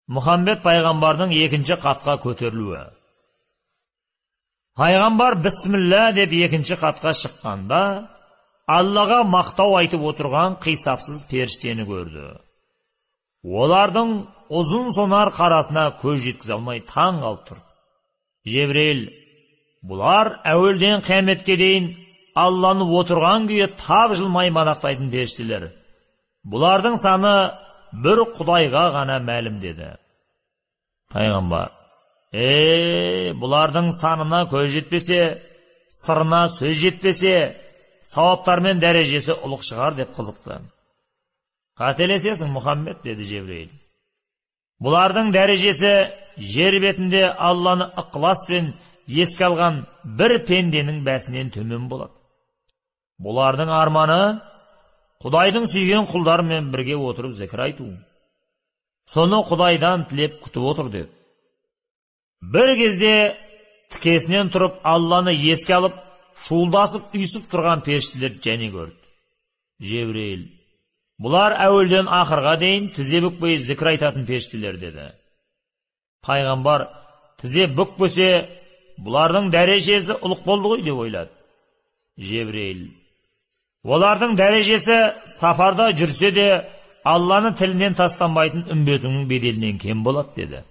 Muhammed пайғамбардың екінші қатқа көтерілуі. Пайғамбар бісміллә деп екінші қатқа шыққанда, Аллаға мақтау айтып отырған қисапсыз періштені көрді. Олардың ұзын сонар қарасына көз жеткізе алмай таң қалып тұр. Жебірейіл, бұлар әуелден қияметке дейін Алланы отырған күйі тапжылмай мадақтайтын періштелер. Бұлардың саны бір Құдайға ғана мәлім деді. Пайғамбар, бұлардың санына көз жетпесе, сырына сөз жетпесе, сауаптар мен дәрежесі ұлық шығар деп қызықты. Қателесесің, Мұхаммед, деді Жебірейіл. Бұлардың дәрежесі жер бетінде Алланы ықыласпен еске алған бір пенденің бәсінен төмен болады. Бұлардың арманы Құдайдың сүйген құлдарымен бірге отырып зікір айту. Соны Құдайдан тілеп күтіп отыр деді. Бір кезде тікесінен тұрып Алланы еске алып, шуылдасып үйсіп тұрған періштелер және көрді. Жебірейіл, бұлар әуелден ақырға дейін тізе бүкпей зікір айтатын періштелер деді. Пайғамбар, тізе бүкпесе, бұлардың дәрежесі ұлық болды ғой деп ойлады. Жебірейіл, олардың дәрежесі сапарда жүрсе де Алланы тілінен тастанбайтын үмбетінің беделінен кем болады деді.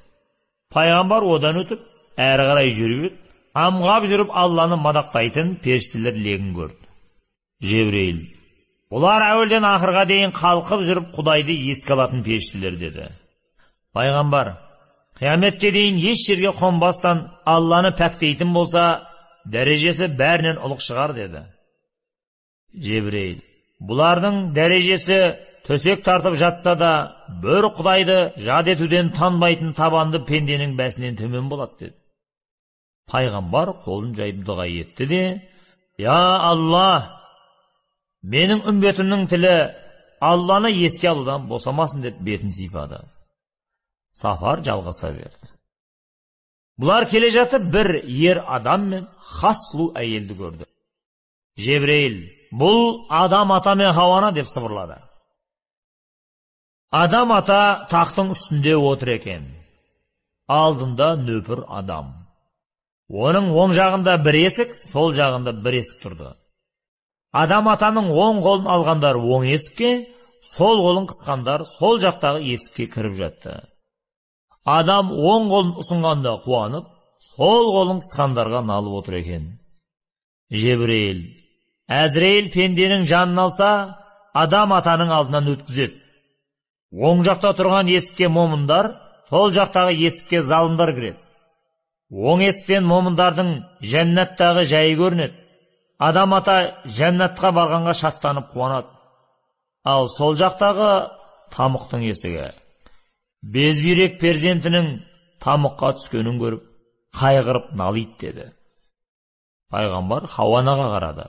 Пайғамбар одан өтіп, әрі қарай жүріп, амғап жүріп Алланы мадақтайтын періштелер легін көрді. Жебірейіл, олар әуелден ақырға дейін қалқып жүріп Құдайды еске алатын періштелер деді. Пайғамбар, қияметке дейін еш жерге қонбастан Алланы пәктейтін болса, дәрежесі бәрінен ұлық шығар деді. Жебірейіл, бұлардың дәрежесі төсек тартып жатса да, бір Құдайды жад етуден танбайтын табанды пенденің бәсінен төмен болады деді. Пайғамбар қолын жайып дұға етті де, «Я Алла, менің үмбетімнің тілі Алланы еске алудан босамасын» деп бетін сипады. Сапар жалғаса берді. Бұлар келе жатып бір ер адам мен хас сұлу әйелді көрді. Жебірейіл, бұл Адам ата мен Хауана деп сыбырлады. Адам ата тақтың үстінде отыр екен. Алдында нөпір адам. Оның оң жағында бір есік, сол жағында бір есік тұрды. Адам атаның оң қолын алғандар оң есікке, сол қолын қысқандар сол жақтағы есікке кіріп жатты. Адам оң қолын ұсынғанда қуанып, сол қолын қысқандарға налып отыр екен. Жебірейіл, Әзірейіл пенденің жанын алса, Адам атаның алдынан өткізеді. Оң жақта тұрған есікке момындар, сол жақтағы есікке залымдар кіреді. Оң есіктен момындардың жәннаттағы жайы көрінеді. Адам ата жәннатқа барғанға шаттанып қуанады. Ал сол жақтағы тамұқтың есігі безбүйрек перзентінің тамұққа түскенін көріп, қайғырып налиды деді. Пайғамбар Хауанаға қарады.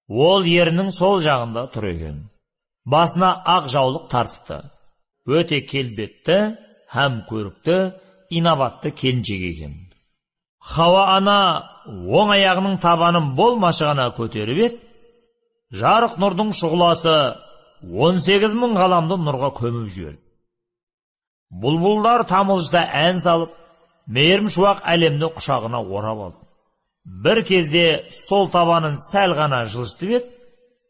Ол ерінің сол жағында тұр екен. Басына ақ жаулық тартыпты. Өте келбетті, һәм көрікті, инабатты келіншек екен. Хауа ана оң аяғының табанын болмашығана көтеріп ет, жарық нұрдың шұғыласы 18.000 ғаламды нұрға көміп жіберді. Бұлбұлдар тамылжыда ән салып, мейірім-шуақ әлемді құшағына орап алды. Бір кезде сол табанын сәл ғана жылжытып ет,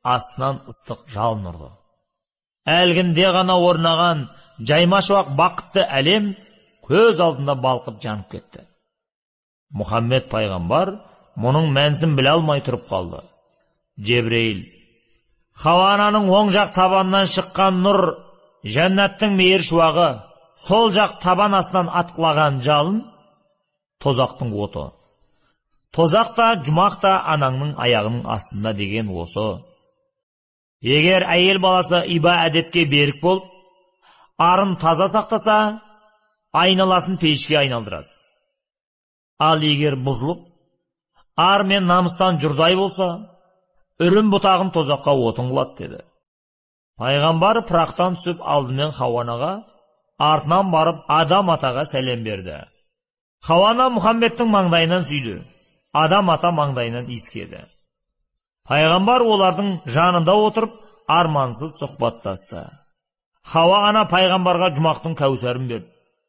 астынан ыстық жалын ұрды. Әлгінде ғана орнаған жайма-шуақ бақытты әлем көз алдында балқып жанып кетті. Мұхаммед пайғамбар мұның мәнісін біле алмай тұрып қалды. Жебірейіл, Хауананың оң жақ табанынан шыққан нұр, жәннаттың мейір шуағы, сол жақ табан астынан атқылаған жалын, тозақтың оты. Тозақта, жұмақта анаңның аяғының астында деген осы. Егер әйел баласы иба әдепке берік болып, арын таза сақтаса, айналасын пешке айналдырады. Ал егер бұзылып, ар мен намыстан жұрдай болса, үрім бұтағын тозаққа отын қылады деді. Пайғамбар пырақтан түсіп алдымен Хауанаға, артынан барып Адам атаға сәлем берді. Хауана Мұхаммедтің маңдайынан сүйді. Адам ата маңдайынан иіскеді. Пайғамбар олардың жанында отырып, армансыз сұхбаттасты. Хауа ана пайғамбарға жұмақтың кәусәрін берді.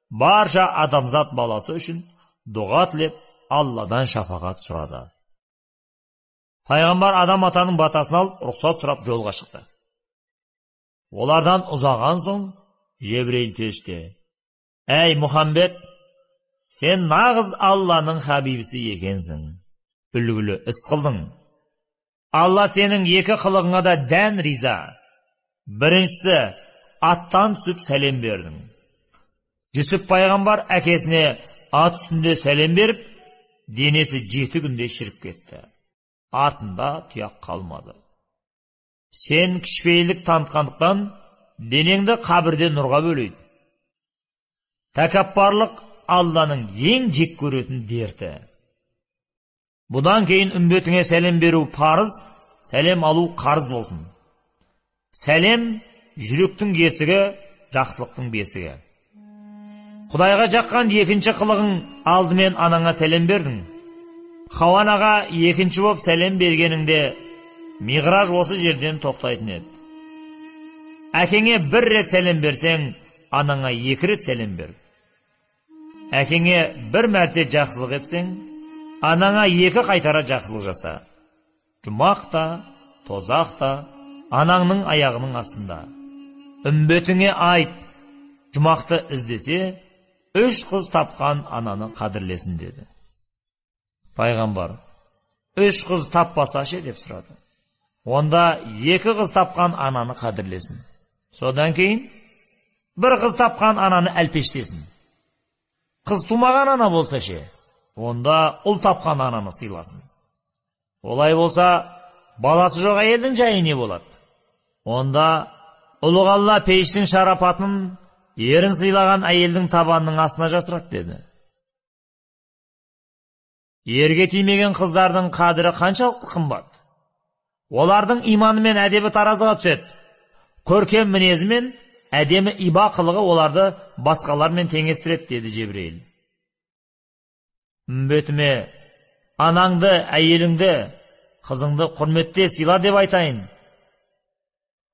барша адамзат баласы үшін дұға тілеп, Алладан шафағат сұрады. Пайғамбар Адам атаның батасын алып, рұқсат сұрап жолға шықты. Олардан ұзаған соң Жебірейіл періште: «Әй Мұхаммед, сен нағыз Алланың хабибісі екенсің. Үлгілі іс қылдың. Алла сенің екі қылығыңа да дән риза. Біріншісі, аттан түсіп сәлем бердің». Жүсіп пайғамбар әкесіне ат үстінде сәлем беріп, денесі 7 күнде шіріп кетті. Артында тұяқ қалмады. Сен кішіпейілдік танытқандықтан денеңді қабірде нұрға бөлейді. Тәкаппарлық Алланың ең жек көретін дерті. Бұдан кейін үмбетіңе сәлем беру парыз, сәлем алу қарыз болсын. Сәлем жүректің есігі, жақсылықтың бесігі. Құдайға жаққан екінші қылығың алдымен анаңа сәлем бердің. Хауанаға екінші боп сәлем бергеніңде Миғраж осы жерден тоқтайтын еді. Әкеңе бір рет сәлем берсең, анаңа 2 рет сәлем бер. Әкеңе бір мәрте жақсылық етсең, анаңа 2 қайтара жақсылық жаса. Жұмақ та, тозақ та анаңның аяғының астында. Үмбетіңе айт, жұмақты іздесе, 3 қыз тапқан ананы қадірлесін деді. Пайғамбар: 3 қыз таппаса ше деп сұрады. Онда 2 қыз тапқан ананы қадірлесін. Содан кейін 1 қыз тапқан ананы әлпештесін. Қыз тумаған ана болса ше, онда ұл тапқан ананы сыйласын. Олай болса, баласы жоқ әйелдің жайы не болады? Онда ұлық Алла пейіштің шарапатын ерін сыйлаған әйелдің табанының астына жасырады деді. Ерге тимеген қыздардың қадірі қаншалықты қымбат? Олардың иманы мен әдебі таразыға түседі. Көркем мінезі мен әдемі иба қылығы оларды басқалармен теңестіреді деді Жебірейіл. Үмбетіме, анаңды, әйеліңді, қызыңды құрметте сыйла деп айтайын.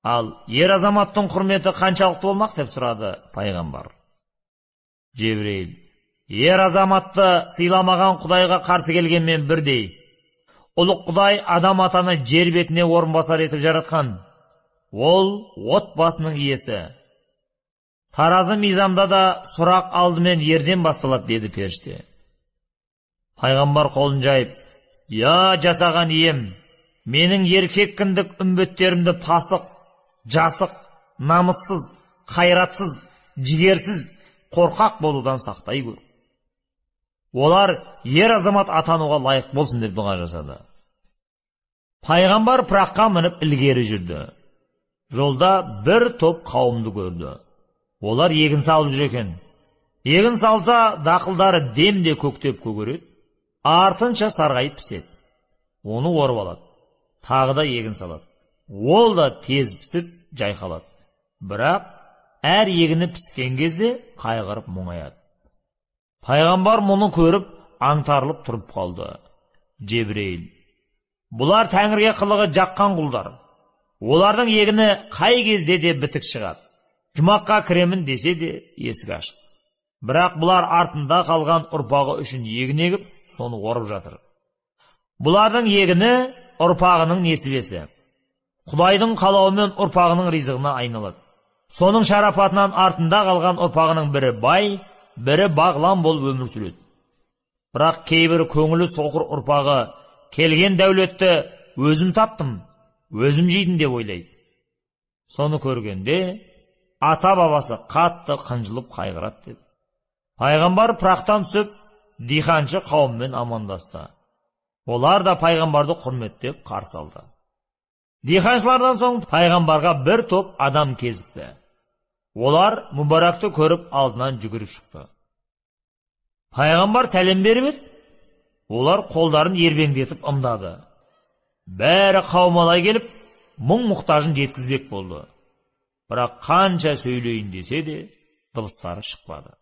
Ал ер азаматтың құрметі қаншалықты болмақ деп сұрады пайғамбар. Жебірейіл: ер азаматты сыйламаған Құдайға қарсы келгенмен бірдей. Ұлық Құдай Адам атаны жер бетіне орынбасар етіп жаратқан. Ол отбасының иесі. Таразы мизамда да сұрақ алдымен ерден басталады деді періште. Пайғамбар қолын жайып: «Я жасаған ием, менің еркек кіндік үмбеттерімді пасық, жасық, намыссыз, қайратсыз, жігерсіз, қорқақ болудан сақтай көр. Олар ер азамат атануға лайық болсын» деп дұға жасады. Пайғамбар пыраққа мініп ілгері жүрді. Жолда бір топ қауымды көрді. Олар егін салып жүр екен. Егін салса, дақылдары демде көктеп көгереді, артынша сарғайып піседі. Оны орып алады. Тағы да егін салады. Ол да тез пісіп жайқалады. Бірақ әр егіні піскен кезде қайғырып мұңаяды. Пайғамбар мұны көріп, аңтарылып тұрып қалды. Жебірейіл: «Бұлар Тәңірге қылығы жаққан құлдар. Олардың егіні қай кезде де бітік шығады. Жұмаққа кіремін десе де есік ашық. Бірақ бұлар артында қалған ұрпағы үшін егін егіп, соны орып жатыр. Бұлардың егіні ұрпағының несібесі. Құдайдың қалауымен ұрпағының ризығына айналады. Соның шарапатынан артында қалған ұрпағының бірі бай, бірі бағлан болып өмір сүреді. Бірақ кейбір көңілі соқыр ұрпағы келген дәулетті өзім таптым, өзім жейдім деп ойлайды. Соны көргенде ата-бабасы қатты қынжылып қайғырады деді. Пайғамбар пырақтан түсіп, диханшы қауыммен амандасты. Олар да пайғамбарды құрметтеп қарсы алды. Диханшылардан соң пайғамбарға бір топ адам кезікті. Олар мүбаракты көріп алдынан жүгіріп шықты. Пайғамбар сәлем беріп еді. Олар қолдарын ербеңдетіп ымдады. Бәрі қаумалай келіп, мұң-мұқтажын жеткізбек болды. Бірақ қанша сөйлейін десе де, дыбыстары шықпады.